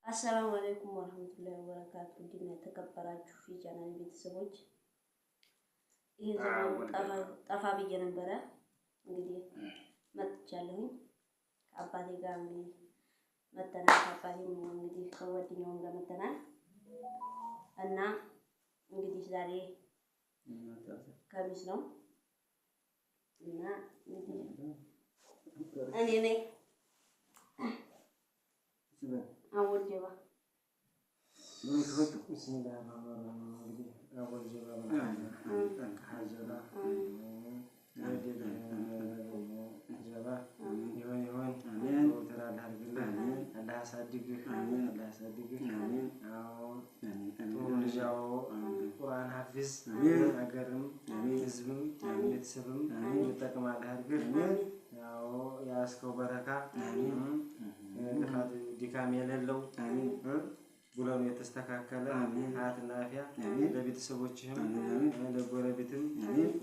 السلام عليكم ورحمة الله وبركاته. دينا تكبراችሁ የቻናል ቤተሰቦች ይሄ ዘመን ጠፋ ብዬ ነበረ። እንግዲህ መጥቻለሁ ከአባቴ ጋር እንግዲህ መተናል። አባቴ እንግዲህ ከወዲኛው ጋር መተናል እና እንግዲህ ዛሬ ከሚስ ነው እና እኔ ነኝ أول جبا. بسم الله الرحمن الرحيم. أول جبا. حاجة. جبا. يهون. ترى الحرب الله. الله صدق. الله صدق. أو رجعوا قرآن حافظ. أجرم. حزبم. يتسبم. يتكلم على الحرب. أو ياسكو بركة. ድካም የሌለው አሜን ብሎም የተስተካከለ አሜን ሀያትና አፊያ ለቤተሰቦችህም ለጎረቤትም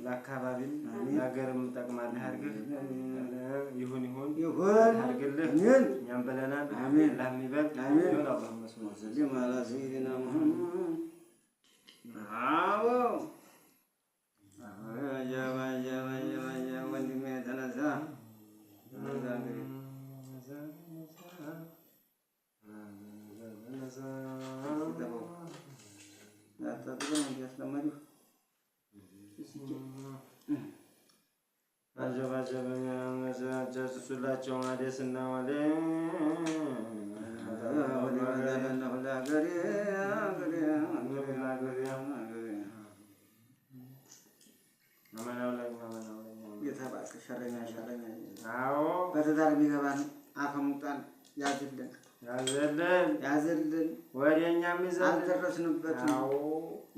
ለአካባቢም ለሀገርም ጠቅማለህ አድርገህ ይሁን አድርግልህ እኛም በለናል አሜን ለሚበል አሜን ይሁን አላሁመ ሰሊ ዐላ ሰይድና ሙሐመድ አዎ ያ ወንድሜ ተነሳ ሱላቸው አደስና ወለ በትዳር የሚገባን አፈሙጣን ያዝልን ያዝልን ወዲያኛም ይዘን አልደረስንበትም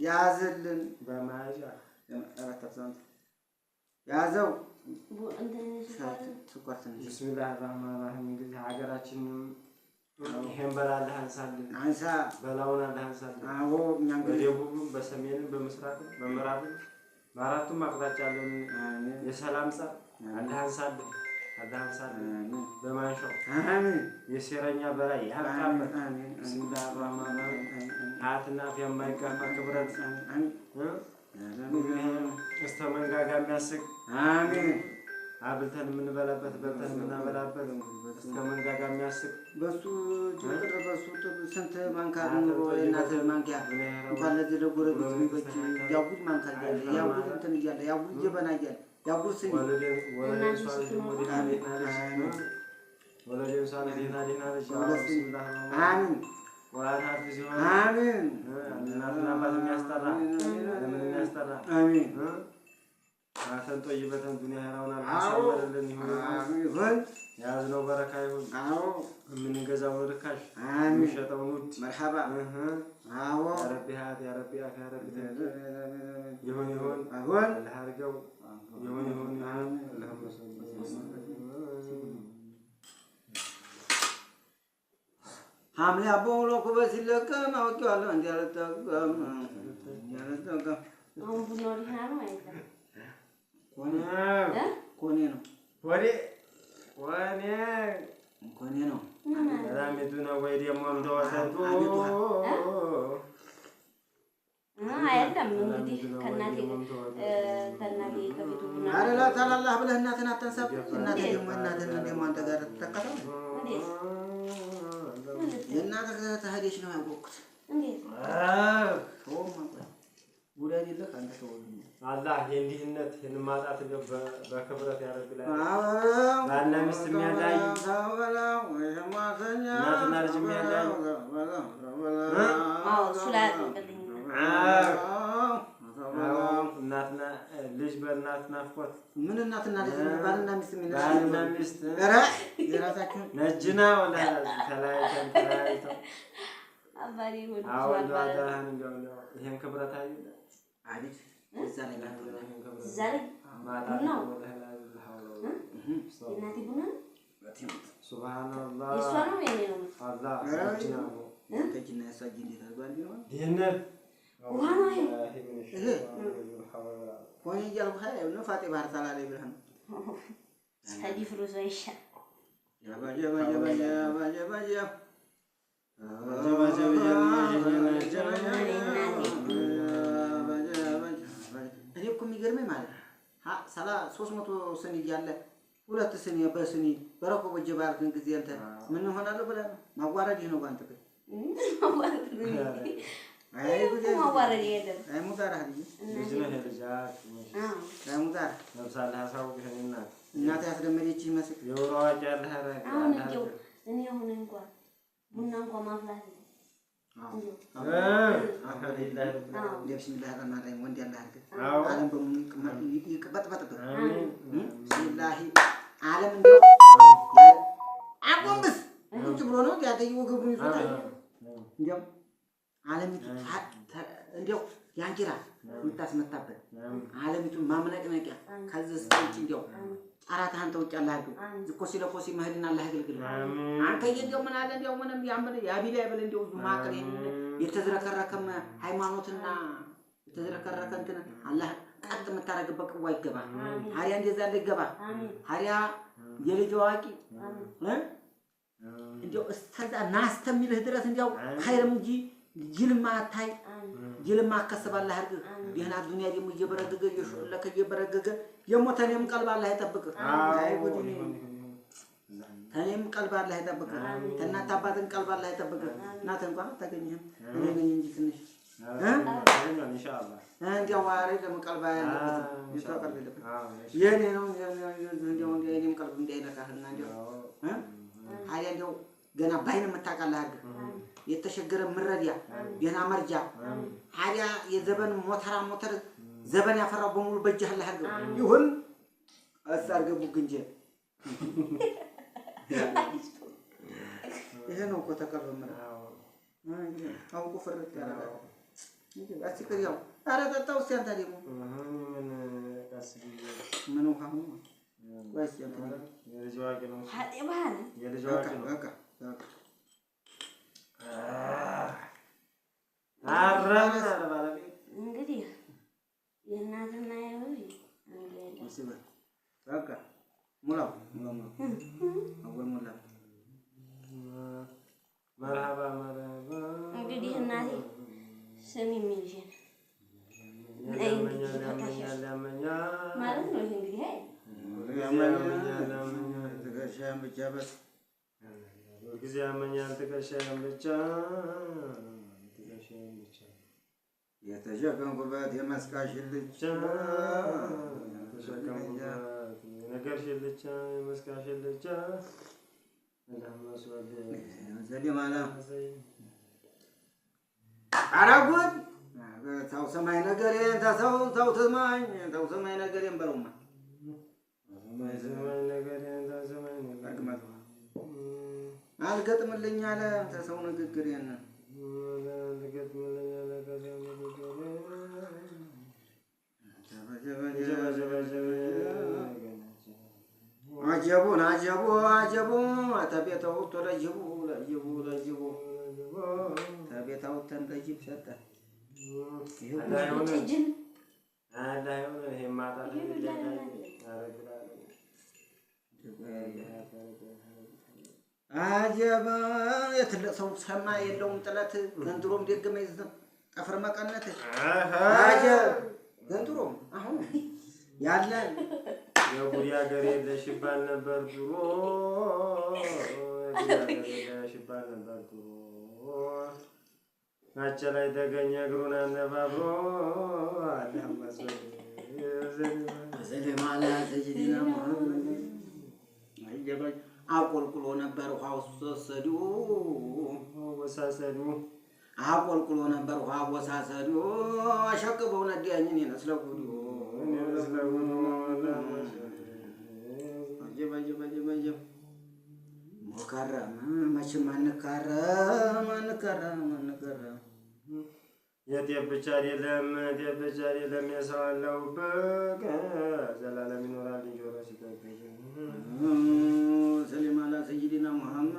ያዝልን በማጃ ለማጣጣት ያዘው ብስሚላህ الرحمن الرحيم እንግዲህ ሀገራችን ይሄን በላልህ አንሳልን አንሳ በላውን አላህ አንሳልን አዎ እኛም በደቡብም በሰሜንም በምስራቅም በምዕራብም በአራቱም አቅጣጫ ያለን የሰላም ጸር አላህ አንሳልን አላህ አንሳልን በማንሻው አሜን የሴረኛ በላይ ያልቃበት አሜን ብስሚላህ الرحمن الرحيم ሀያትና አፊያ የማይጋፋ ክብረት እስተመንጋጋ የሚያስቅ አሜን አብልተን የምንበላበት በልተን የምናበላበት እስተመንጋጋ የሚያስቅ በሱ ጭቅር በሱ ስንት ማንካ ነው እናት ማንኪያ እንኳን ለዚህ ለጎረቤት ልጆች ያውቁት ማንካ ያለ ያውቁት እንትን ይያለ ያውቁት ጀበና ይያለ ያውቁት ስኒ ወለደ ሷለ ዲና ቢስሚላህ አሜን ወራን ሐፊዝ ይሁን አሜን እናትና አባት የሚያስጠራ ለምን የሚያስጠራ አሜን አሰንቶ ይበተን ዱንያ ያራውና አሰማረልን ይሁን አሜን ያዝነው በረካ ይሁን አዎ የምንገዛው ርካሽ አሜን ሸጠው ውድ መርሐባ አዎ ያ ረቢ ሀያት ያ ረቢ አፍ ያ ረቢ ይሁን አሁን ለሃርገው ይሁን አላሁመ ሰሊ ሐምሌ አቦሎ ኩበት ሲለቀም አውቄዋለሁ እንዲያለጠቀም አሁን ቡናው ሊሆን ነው አይደል ኮኔ ነው ኮኔ ነው ራሚቱ ነው ወይ ደግሞ እንደወሰዱ አይደለም እንግዲህ ከናቴ ከፊቱ ቡና አረላ ታላላህ ብለህ እናትን አታንሳብ እናቴ ደግሞ እናትን እንደማ አንተ ጋር ተከታተል የእናትህ ተህዲሽ ነው ያወቅኩት እንዴት ጉዳይ ይልቅ አንተ ተወልኝ አላህ የእንዲህነት የማጣት በክብረት ያረግላል ባልና ሚስት የሚያላይ እናትና ልጅ የሚያላይ አዎ ሱላት እንግዲህ እናትና ልጅ በእናት ናፍቆት ምን እናትና ልጅ ባልና ሚስት የሚነሳ ባልና ሚስት ኧረ የራሳችሁ ነጅና ወላ ተላይተው አባሪ ወደ አሁን አዳህን እንደው ይሄን ክብረት አይደል እዛ ላይ ማታ ነው እናቴ ቡና ሱብሃንአላህ እሷ ነው የኔ ነው አላህ ነው ተጅና ያሳጅ እንዴት አድርጓል ነው ይሄንን ውሃ ነው ይሄ ኮኔ ያልኩ ሀይ ነው ፋጤ ባህር ታላ ላይ ብለህ ነው ሰዲ ፍሩዝ አይሻ ያባጀ ኋላ 300 ስኒ እያለ 2 ስኒ በስኒ በረኮ በጀባልክን ጊዜ አንተ ምን ሆናለሁ ብለህ ነው ማዋረድ ነው ባንተ አይ ጉዴ ማዋረድ የለም አይ ሙታራ ሀዲ ልጅነህ ልጅ አይ ሙታራ ለምሳሌ ሐሳቡ ይሄንና እናት ያስደመደች ይመስል የወራዋጭ ያለ ሀረግ አሁን እኔ አሁን እንኳን ቡና እንኳን ማፍላት bismillah rahman rahim wonde Allah harga alam bam bat bismillah alam ndio agombes ቁጭ ብሎ ነው ያተዩ ግብሩ ይፈታል እንዴም ዓለሚቱ እንዴው ያንኪራ ምታስመታበት ዓለሚቱ ማምነቅነቂያ ከዚህ ስንት እንዴው አራታን ተውጫለህ አድርገው ዝኮ ሲለኮሲ መህልና አላህ ያገልግል አንተ የንዴው ምን አለ እንዴው ምንም ያምል ያቢላ ይበል እንዴው ማከረ የተዝረከረከም ሃይማኖትና የተዝረከረከ እንትን አላህ ቀጥ መታረግበት ቀዋ ይገባ ሀሪያ እንደዛ እንደገባ ሀሪያ የልጅ ዋቂ እንዴው እስከዛ ናስተሚልህ ድረስ እንዴው ኸይርም እንጂ ጅልማ ታይ ጅልማ ከሰባለህ አድርግ ይሄና ዱንያ ደግሞ እየበረገገ ይሽለከ እየበረገገ የሞተንም ቀልብ አላህ ይጠብቅ አይ ጉዲኒ ተኔም ቀልብ አላህ ይጠብቅ ተናታ አባትን ቀልብ አላህ ይጠብቅ እናት እንኳን ታገኘህ እኔ ነኝ እንጂ ትንሽ ኢንሻአላህ እንዴው ዋሬ ደግሞ ቀልብ ያለበት ይተቀበለበት የኔ ነው እንዴው የኔም ቀልብ እንዳይነካህና እንዴው ሀያ እንዴው ገና ባይነ መታቀላ አድርግ የተሸገረ ምረዲያ ገና መርጃ ሀያ የዘበን ሞተር ዘበን ያፈራው በሙሉ በእጅህ አለ አድርገው ይሁን አሳርገቡ ግንጀ ይሄ ነው እኮ ተቀበመረ አውቁ ፍርጥ ያለው አስከሪያው አረጣጣው ሲያንታ ደግሞ ምን ውሃ ነው ወይስ ያንተ የልጅዋቂ ነው ሀጢባል የልጅዋቂ ነው በቃ አራና ባለቤ እንግዲህ የእናትና የልጅ አንገለ በቃ ሙላው አወል ሙላ መርሃባ እንግዲህ እናቴ ስሚ ሚልሽ ማለት ነው እንግዲህ ትከሻም ብቻ በስ ጊዜ ያመኛል ትከሻም ብቻ የተሸከምኩበት የመስቃሽ ልጅ የተሸከምኩበት ነገር ሽልቻ የመስቃሽ ልጅ እንደማስወደ ዘሊማላ አራጉን ታው ሰማይ ነገሬን ታው ሰማይ ነገሬን በሩማ ሰማይ ነገሬን ታው ሰማይ ነገሬን አልገጥምልኝ አለ ተሰው ንግግሬን አጀቡን አጀቡ ተቤታው ተለጅቡ ለጅቡ ተቤታው ተንተጅብ ሰጠ አጀባ የትልቅ ሰው ሰማ የለውም ጥለት ገንድሮም ደግመ ይዘም ጠፍር መቀነት አጀብ ገንድሮም አሁን ያለ የጉዲ ሀገር የለሽ ይባል ነበር ድሮ የለሽ ይባል ነበር ድሮ ናቸ ላይ ተገኘ እግሩን አነባብሮ አላህ መስሎኝ ዘለማላ ተጅዲና አጀባ አቆልቁሎ ነበር ውሃው ወሳሰዱ አቆልቁሎ ነበር ውሃ ወሳሰዱ አሸቅበው ነዲያኝን ይነስለጉዱ አጀብ ሙከረም መቼም አንከረም የጤፍ ብቻ አይደለም የሰው አለው በቃ ዘላለም ይኖራል ጆሮ ሲጠብቅ ሰላም አላ ሰይዲና መሐመድ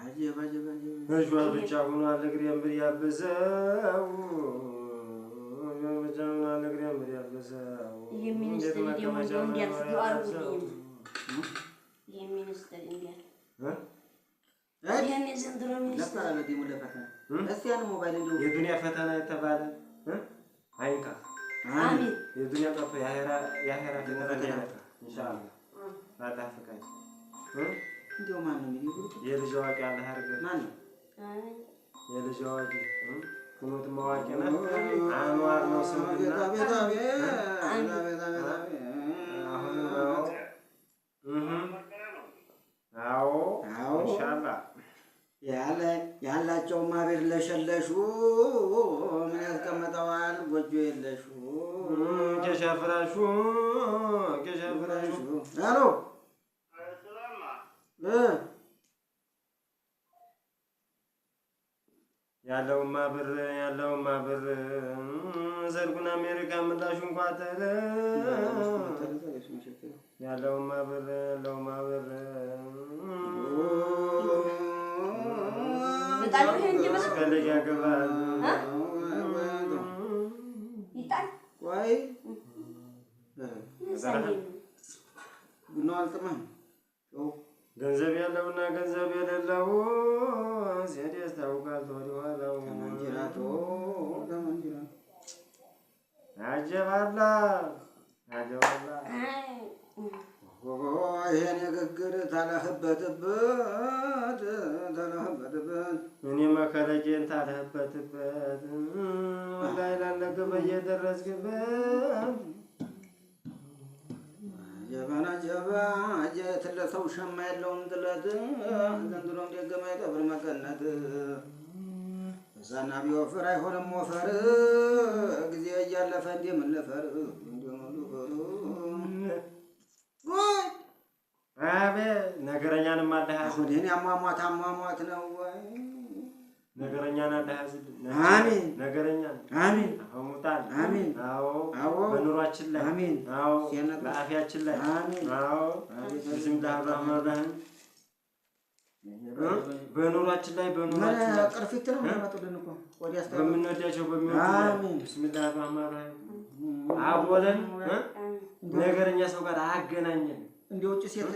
አጀብ እጇ ብቻ ሆኗል እግሬን ብር ያበሰው ብቻ ሆኗል እግሬን ብር ያበሰው የሚኒስትር ደግሞ እንዲያልፍ አርጉኝ የሚኒስትር እንዲያልፍ ይሄን ዘንድሮ ሚኒስትር ለፈተና እስቲ ያን ሞባይል እንደው የዱንያ ፈተና የተባለ አይንካ አሜን የዱንያ ቀርቶ የአኺራ ፈተና ያለካ ኢንሻአላህ ባላህ ፈቃድ እንዲያው ማን ነው የሚሉት የልጅ አዋቂ አላህ ያርገህ ማን ነው የልጅ አዋቂ ኩኑት ማዋቂ ነው አንዋር ነው ስምና ቤታ አሁን ነው አዎ ኢንሻአላህ ያላቸው ማቤት ለሸለሹ ምን ያስቀመጠዋል ጎጆ የለሹ ከሸፍራሹ አሎ ያለውማ ብር ዘርጉን አሜሪካ ምላሹን ቋጠረ ያለውማ ብር ስፈልግ ያገባል ወይ ቡናው አልጥመህም ገንዘብ ያለውና ገንዘብ የሌለው ሲሄድ ያስታውቃል ወዲኋላው አጀባላ ይሄን ንግግር ታለህበትበት እኔ መከለቄን ታለህበትበት ላይ ላለገበ እየደረስክበት ጀባ ትለሰው ሸማ የለውም ጥለት ዘንድሮም ደገማ የቀብር መቀነት እሳና ቢወፍር አይሆንም ወፈር ጊዜ እያለፈ እንደምን ልፈር አቤት ነገረኛንም አለ አሁን ይሄን አሟሟት ነው ወይ ነገረኛና አዳሃዝል አሜን ነገረኛ አሜን አሙጣል አሜን አዎ በኑሯችን ላይ አሜን አዎ በአፊያችን ላይ አሜን አዎ ቢስሚላህ الرحمن الرحيم በኑሯችን ላይ ቅርፊት ነው የሚያመጡልን እኮ ወዲያስ በምንወዳቸው በሚወዱልን ቢስሚላህ الرحمن الرحيم አቦለን ነገረኛ ሰው ጋር አገናኘን እንደ ውጭ ሴት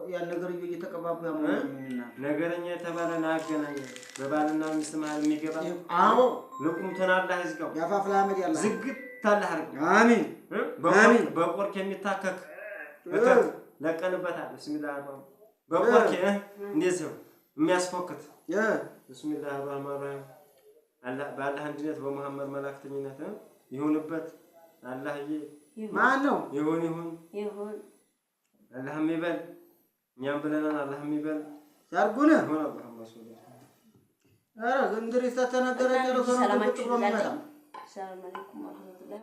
ያን ነገር እየተቀባቡ ያመጡልኝና ነገረኛ የተባለን አገናኘን በባልና ሚስት መሃል የሚገባ አዎ ልቁም ተናላህ ይዝጋው ያፋፍላ አመድ ያላ ዝግት ታላህ አርግ አሜን በቆርክ የሚታከክ ለቀንበታል ቢስሚላህ الرحمن በቆርክ እንደዚህ የሚያስፎክት ቢስሚላህ الرحمن አላህ ባላህ አንድነት በመሐመድ መላእክተኝነት ይሁንበት አላህዬ ማን ነው ይሁን አላህም ይበል እኛም ብለናል አላህም ይበል ያርጉነ ሆነ አላህ መስሎ አረ እንድሪስ ተነገረ ጨርሶ ነው ሰላም አለይኩም ወራህመቱላህ